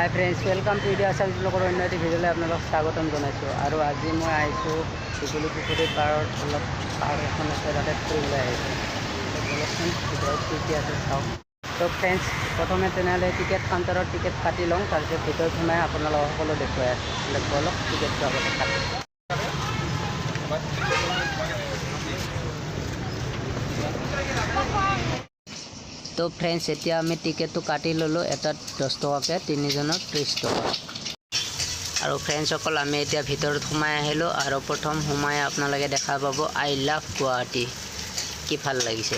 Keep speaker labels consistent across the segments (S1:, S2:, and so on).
S1: High friends, welcome to idea Assamese ব্লগৰ অন্য এটি ভিডিঅ'লৈ আপোনালোকক স্বাগতম জনাইছোঁ। আৰু আজি মই আহিছোঁ দীঘলী পুখুৰী পাৰত, অলপ পাহাৰ এখন আছে, তাতে ফুৰিবলৈ আহিছোঁ। বলকচোন ভিতৰত কি কি আছে চাওক। তো ফ্ৰেণ্ডছ, প্ৰথমে তেনেহ'লে টিকেট কাউণ্টাৰত টিকেট কাটি লওঁ, তাৰপিছত ভিতৰত সোমাই আপোনালোকক সকলো দেখুৱাই আছোঁ। বলক টিকেটটো আগতে কাটি। তো ফ্ৰেণ্ডছ, এতিয়া আমি টিকেটটো কাটি ল'লোঁ, এটাত 10 টকাকৈ, তিনিজনৰ 30 টকা। আৰু ফ্ৰেণ্ডসকল, আমি এতিয়া ভিতৰত সোমাই আহিলোঁ, আৰু প্ৰথম সোমাই আপোনালোকে দেখা পাব আই লাভ গুৱাহাটী। কি ভাল লাগিছে,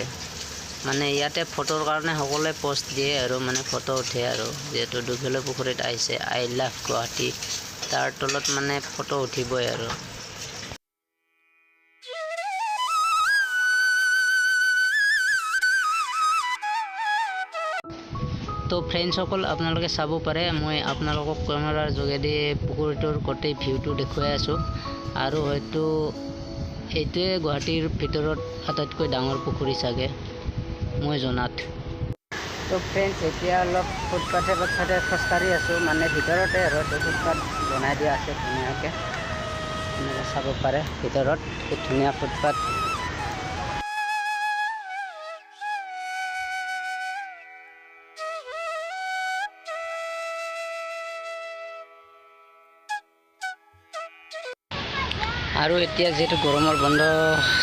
S1: মানে ইয়াতে ফটোৰ কাৰণে সকলোৱে পোষ্ট দিয়ে আৰু মানে ফটো উঠে, আৰু যিহেতু দীঘলী পুখুৰীত আহিছে আই লাভ গুৱাহাটী, তাৰ তলত মানে ফটো উঠিবই আৰু। তো ফ্ৰেণ্ডসকল, আপোনালোকে চাব পাৰে, মই আপোনালোকক কেমেৰাৰ যোগেদি পুখুৰীটোৰ গোটেই ভিউটো দেখুৱাই আছোঁ। আৰু হয়তো এইটোৱে গুৱাহাটীৰ ভিতৰত আটাইতকৈ ডাঙৰ পুখুৰী চাগে মই জনাত। তো ফ্ৰেণ্ডছ, এতিয়া অলপ ফুটপাথে খোজকাঢ়ি আছোঁ, মানে ভিতৰতে আৰু ফুটপাথ বনাই দিয়া আছে ধুনীয়াকৈ, এনেকৈ চাব পাৰে ভিতৰত কি ধুনীয়া ফুটপাথ। আৰু এতিয়া যিহেতু গৰমৰ বন্ধ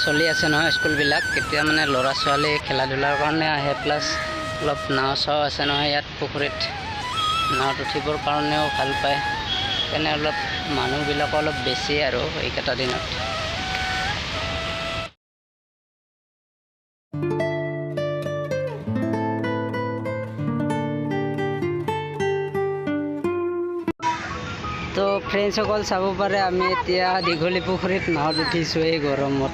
S1: চলি আছে নহয় স্কুলবিলাক, এতিয়া মানে ল'ৰা ছোৱালী খেলা ধূলাৰ কাৰণে আহে, প্লাছ অলপ নাও চাও আছে নহয় ইয়াত পুখুৰীত, নাৱত উঠিবৰ কাৰণেও ভাল পায়, সেইকাৰণে অলপ মানুহবিলাকো অলপ বেছি আৰু এইকেইটা দিনত। তো ফ্ৰেণ্ডসকল, চাব পাৰে আমি এতিয়া দীঘলী পুখুৰীত নাৱত উঠিছোঁ এই গৰমত।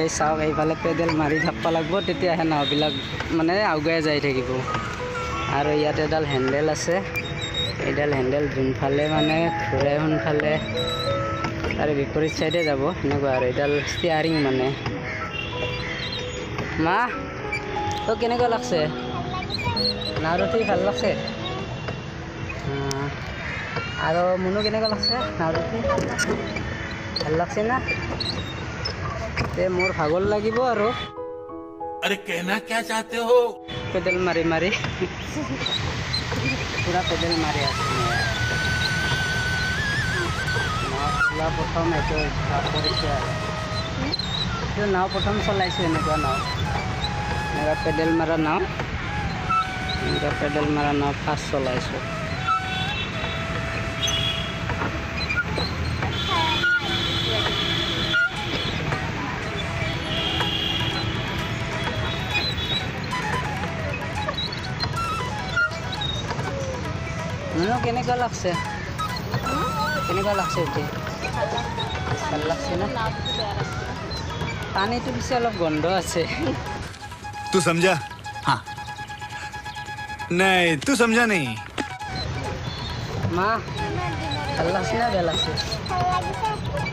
S1: এই চাওক, এইফালে পেডেল মাৰি থাকিব লাগিব, তেতিয়াহে নাওবিলাক মানে আগুৱাই যাই থাকিব। আৰু ইয়াত এডাল হেণ্ডেল আছে, এইডাল হেণ্ডেল যোনফালে মানে ঘূৰে সোনফালে তাৰে বিপৰীত চাইডে যাব, সেনেকুৱা আৰু। এইডাল ষ্টিয়াৰিং মানে। মা, তো কেনেকুৱা লাগছে নাৱত উঠি? ভাল লাগছে। আৰু মনো কেনেকুৱা লাগছে নাৱত উঠি? ভাল লাগছে না? তে মোৰ ভাগৰ লাগিব আৰু।
S2: अरे कहना क्या चाहते हो?
S1: পেডেল মাৰি মাৰি পুৰা পেডেল মাৰি আছে। নাও প্ৰথম এইটো কৰিছে আৰু এইটো নাও প্ৰথম চলাইছোঁ, এনেকুৱা নাও, এনেকুৱা পেডেল মাৰা নাও, এনেকুৱা পেডেল মাৰা নাও ফাৰ্ষ্ট চলাইছোঁ। মনো কেনেকুৱা লাগছে? কেনেকুৱা লাগছে উঠি? ভাল লাগছে না? পানীটো পিছে অলপ গন্ধ আছে।
S2: तू समझा? हाँ। नहीं, तू समझा नहीं।
S1: মা, ভাল লাগছে না বেয়া লাগছে?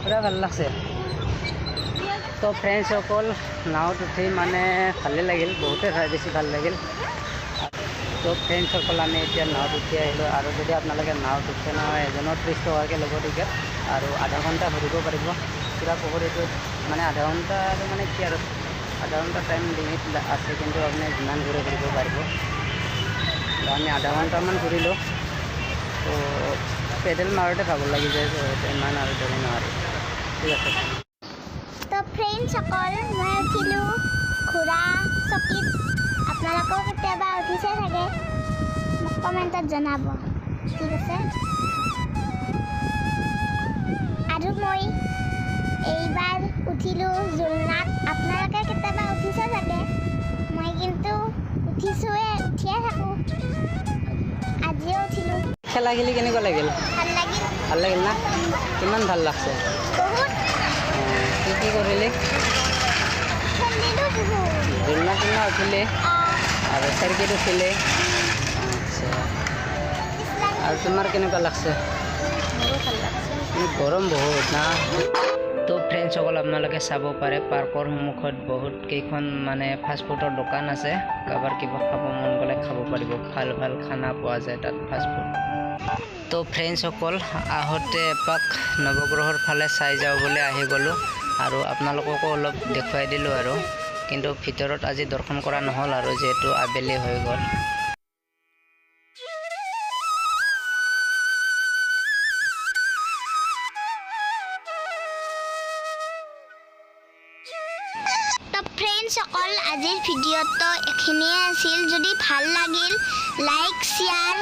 S1: পুৰা ভাল লাগছে। তো ফ্ৰেণ্ডসকল, নাৱত উঠি মানে ভালেই লাগিল, বহুতে বেছি ভাল লাগিল। তো ফ্ৰেণ্ডসকল, আমি এতিয়া নাৱত উঠি আহিলোঁ, আৰু যদি আপোনালোকে নাৱত উঠে নহয়, এজনৰ 30 টকাকৈ ল'ব টিকেট, আৰু আধা ঘণ্টা ঘূৰিব পাৰিব পুৰা পুখুৰীটোত। মানে আধা ঘণ্টা আৰু মানে কি আৰু, আধা ঘণ্টা টাইম লিমিট আছে, কিন্তু আপুনি যিমান ঘূৰিব পাৰিব। আমি আধা ঘণ্টামান ঘূৰিলোঁ। তো পেডেল মাৰোঁতে ভাগৰ লাগি যায়, ইমান আৰু ধৰি নোৱাৰি। ঠিক আছে।
S3: তো ফ্ৰেণ্ডসকল, মই উঠিলোঁ ঘোঁৰা চকীত। আপোনালোকেও কেতিয়াবা উঠিছে চাগে, মোক কমেণ্টত জনাব, ঠিক আছে। আৰু মই এইবাৰ উঠিলোঁ জোলনাত। আপোনালোকে কেতিয়াবা উঠিছে চাগে, মই কিন্তু উঠিয়ে থাকোঁ, আজিও উঠিলোঁ।
S1: খেলা খেলি কেনেকুৱা লাগিল?
S3: ভাল লাগিল।
S1: ভাল লাগিল না? কিমান ভাল লাগছে?
S3: বহুত
S1: কি কৰিলি?
S3: খেলিলোঁ বহুত।
S1: জোলনা কিনা উঠিলে আৰু চাৰ্কিট উঠিলে। আচ্ছা, আৰু তোমাৰ কেনেকুৱা লাগছে?
S3: মোৰো ভাল লাগছে।
S1: গৰম বহুত না? তো ফ্ৰেণ্ডসকল, আপোনালোকে চাব পাৰে পাৰ্কৰ সন্মুখত বহুত কেইখন মানে ফাষ্টফুডৰ দোকান আছে। কাৰোবাৰ কিবা খাব মন গ'লে খাব পাৰিব, ভাল ভাল খানা পোৱা যায় তাত, ফাষ্টফুড। তো ফ্ৰেণ্ডসকল আহোঁতে এপাক নৱগ্ৰহৰ ফালে চাই যাওঁ বুলি আহি গ'লোঁ আৰু আপোনালোককো অলপ দেখুৱাই দিলোঁ আৰু কিন্তু ভিতৰত আজি দৰ্শন কৰা নহ'ল আৰু যিহেতু আবেলি হৈ গ'ল।
S3: তো ফ্ৰেণ্ডসকল আজিৰ ভিডিঅ'টো এইখিনিয়ে আছিল। যদি ভাল লাগিল লাইক শ্বেয়াৰ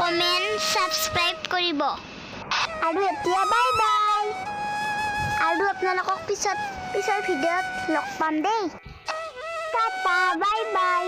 S3: কমেণ্ট ছাবস্ক্ৰাইব কৰিব আৰু এতিয়া বাই বাই আৰু আপোনালোকক পিছৰ ভিডিঅ'ত লগ পাম দেই। Tata bye bye.